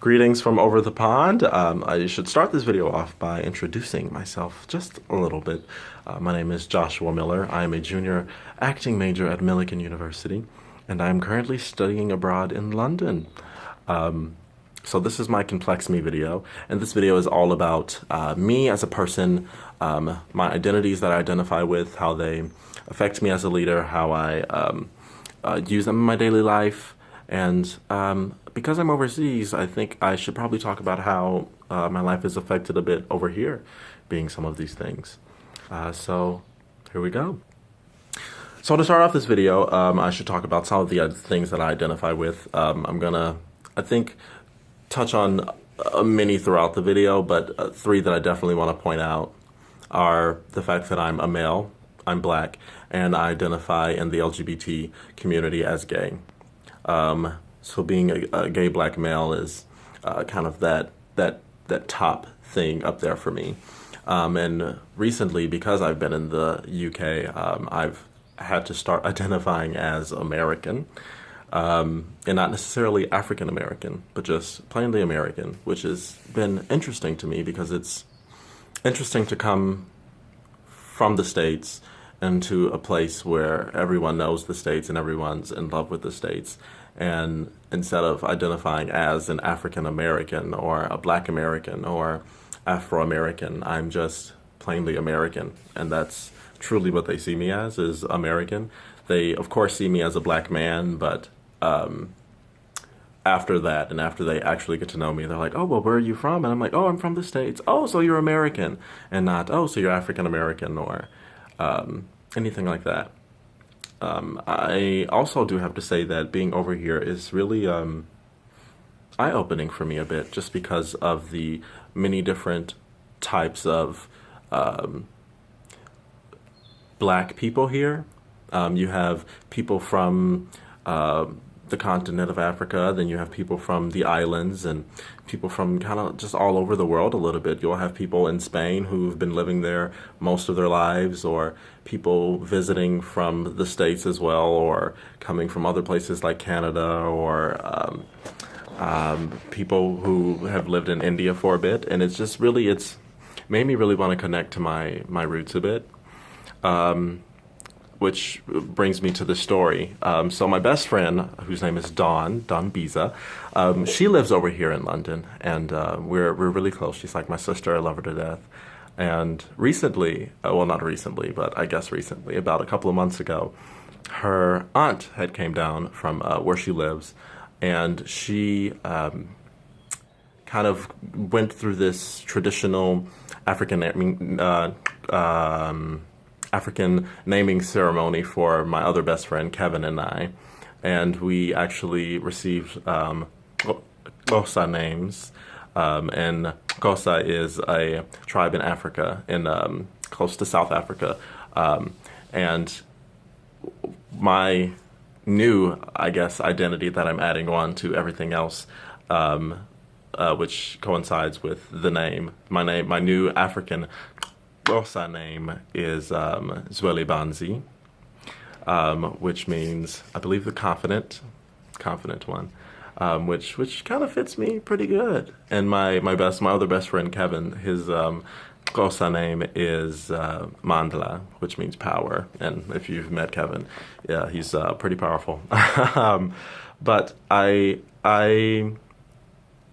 Greetings from over the pond. I should start this video off by introducing myself just a little bit. My name is Joshua Miller. I am a junior acting major at Millikan University, and I am currently studying abroad in London. So this is my Complex Me video, and this video is all about me as a person, my identities that I identify with, how they affect me as a leader, how I use them in my daily life, and because I'm overseas, I think I should probably talk about how my life is affected a bit over here, being some of these things. So here we go. So to start off this video, I should talk about some of the things that I identify with. I'm gonna, I think, touch on many throughout the video, but three that I definitely want to point out are the fact that I'm a male, I'm black, and I identify in the LGBT community as gay. So being a gay black male is kind of that top thing up there for me. And recently, because I've been in the UK, I've had to start identifying as American, and not necessarily African American, but just plainly American, which has been interesting to me because it's interesting to come from the States into a place where everyone knows the States and everyone's in love with the States. And instead of identifying as an African American or a Black American or Afro American, I'm just plainly American. And that's truly what they see me as, is American. They, of course, see me as a black man, but after that, and after they actually get to know me, they're like, oh, well, where are you from? And I'm like, oh, I'm from the States. Oh, so you're American. And not, oh, so you're African American or anything like that. I also do have to say that being over here is really eye-opening for me a bit, just because of the many different types of black people here. You have people from the continent of Africa, then you have people from the islands, and people from kind of just all over the world a little bit. You'll have people in Spain who've been living there most of their lives, or people visiting from the States as well, or coming from other places like Canada, or people who have lived in India for a bit. And it's just really, it's made me really want to connect to my roots a bit. Which brings me to the story. So my best friend, whose name is Dawn Biza, she lives over here in London, and we're really close. She's like my sister. I love her to death. And recently, well, not recently, but I guess recently, about a couple of months ago, her aunt had came down from where she lives, and she kind of went through this traditional African naming ceremony for my other best friend Kevin and I, and we actually received Xhosa names, and Xhosa is a tribe in Africa, in close to South Africa, and my new, I guess, identity that I'm adding on to everything else, which coincides with the name. My new African Xhosa name is Zwelibanzi, which means, I believe, the confident one, which kind of fits me pretty good. And my other best friend Kevin, his Xhosa name is Mandla, which means power. And if you've met Kevin, yeah, he's pretty powerful. But I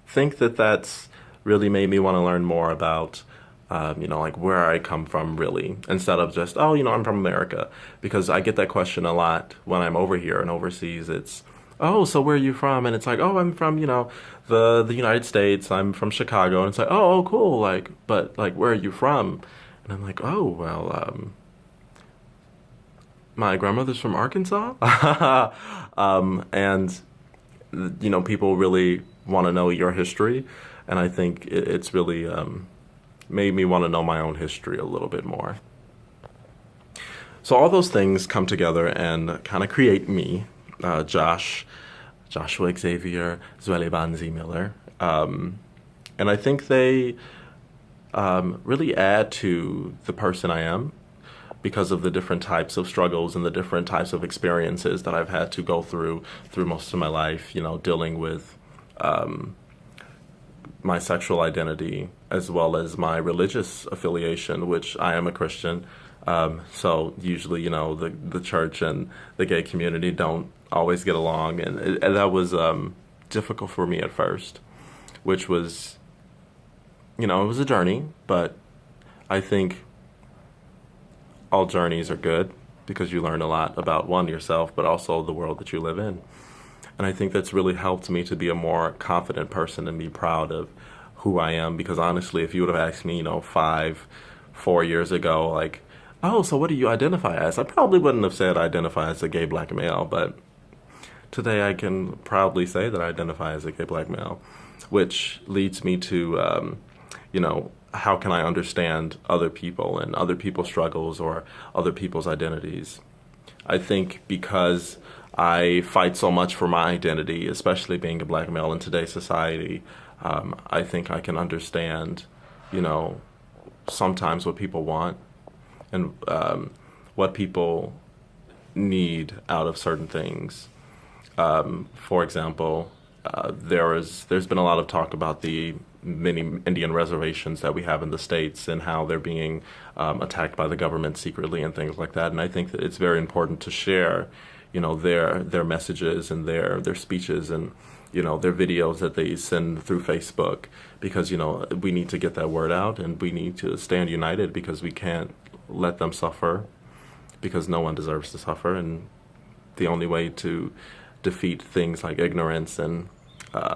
think that's really made me want to learn more about like where I come from, really, instead of just, oh, I'm from America. Because I get that question a lot when I'm over here and overseas. It's, oh, so where are you from? And it's like, oh, I'm from, the United States. I'm from Chicago. And it's like, oh, cool. Like, but like, where are you from? And I'm like, oh, well, my grandmother's from Arkansas. And, people really want to know your history. And I think it's really, made me want to know my own history a little bit more. So all those things come together and kind of create me, Joshua Xavier Zwelibanzi Miller. And I think they really add to the person I am because of the different types of struggles and the different types of experiences that I've had to go through most of my life, dealing with my sexual identity as well as my religious affiliation, which I am a Christian. So usually, the church and the gay community don't always get along, and that was difficult for me at first, which was, it was a journey, but I think all journeys are good because you learn a lot about one, yourself, but also the world that you live in. And I think that's really helped me to be a more confident person and be proud of who I am. Because honestly, if you would have asked me, 4 years ago, like, oh, so what do you identify as? I probably wouldn't have said I identify as a gay black male, but today I can proudly say that I identify as a gay black male, which leads me to, how can I understand other people and other people's struggles or other people's identities? I think because I fight so much for my identity, especially being a black male in today's society, I think I can understand, sometimes what people want and what people need out of certain things. For example, there's been a lot of talk about the many Indian reservations that we have in the States and how they're being attacked by the government secretly and things like that. And I think that it's very important to share, their messages and their speeches and, their videos that they send through Facebook because, we need to get that word out and we need to stand united because we can't let them suffer because no one deserves to suffer. And the only way to defeat things like ignorance and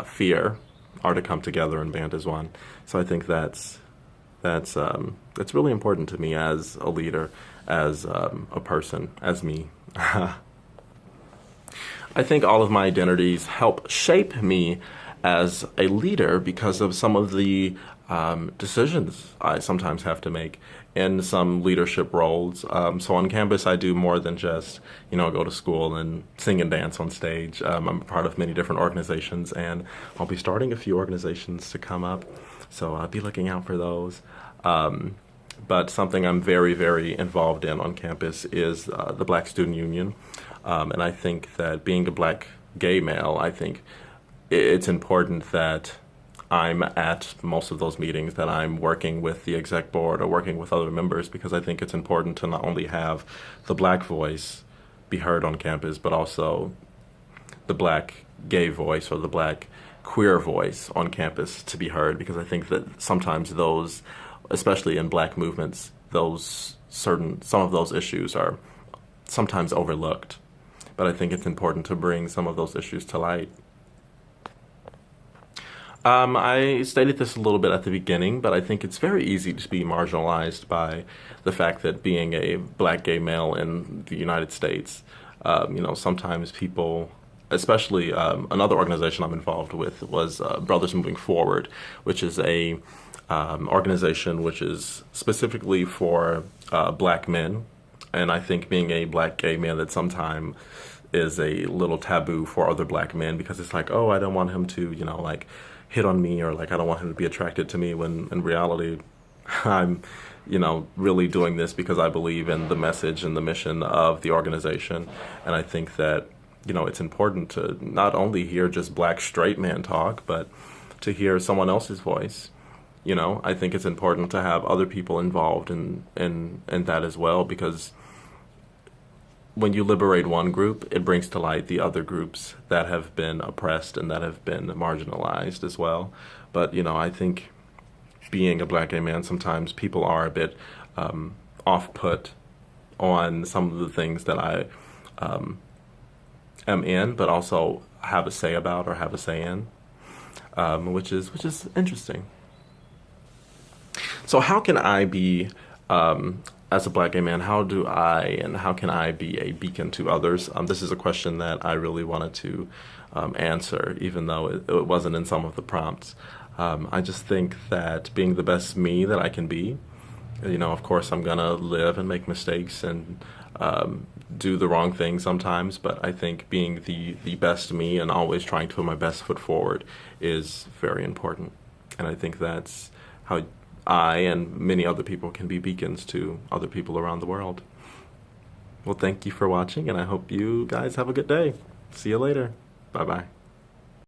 fear are to come together and band as one. So I think that's really important to me as a leader, as a person, as me. I think all of my identities help shape me as a leader because of some of the decisions I sometimes have to make in some leadership roles. So on campus, I do more than just, go to school and sing and dance on stage. I'm a part of many different organizations, and I'll be starting a few organizations to come up. So I'll be looking out for those. But something I'm very, very involved in on campus is the Black Student Union. And I think that being a black gay male, I think it's important that I'm at most of those meetings, that I'm working with the exec board or working with other members, because I think it's important to not only have the black voice be heard on campus, but also the black gay voice or the black queer voice on campus to be heard, because I think that sometimes those, especially in black movements, some of those issues are sometimes overlooked. But I think it's important to bring some of those issues to light. I stated this a little bit at the beginning, but I think it's very easy to be marginalized by the fact that being a black gay male in the United States, sometimes people, especially another organization I'm involved with was Brothers Moving Forward, which is a organization which is specifically for black men. And I think being a black gay man that sometimes is a little taboo for other black men, because it's like, oh, I don't want him to, hit on me, or I don't want him to be attracted to me, when in reality, I'm, really doing this because I believe in the message and the mission of the organization. And I think that, it's important to not only hear just black straight man talk, but to hear someone else's voice. I think it's important to have other people involved in that as well, because when you liberate one group, it brings to light the other groups that have been oppressed and that have been marginalized as well. But, I think being a black gay man, sometimes people are a bit off-put on some of the things that I am in, but also have a say about or have a say in, which is interesting. So how can I be, as a black gay man, how can I be a beacon to others? This is a question that I really wanted to answer, even though it wasn't in some of the prompts. I just think that being the best me that I can be, of course I'm gonna live and make mistakes and do the wrong thing sometimes, but I think being the best me and always trying to put my best foot forward is very important. And I think that's how I and many other people can be beacons to other people around the world. Well, thank you for watching, and I hope you guys have a good day. See you later. Bye-bye.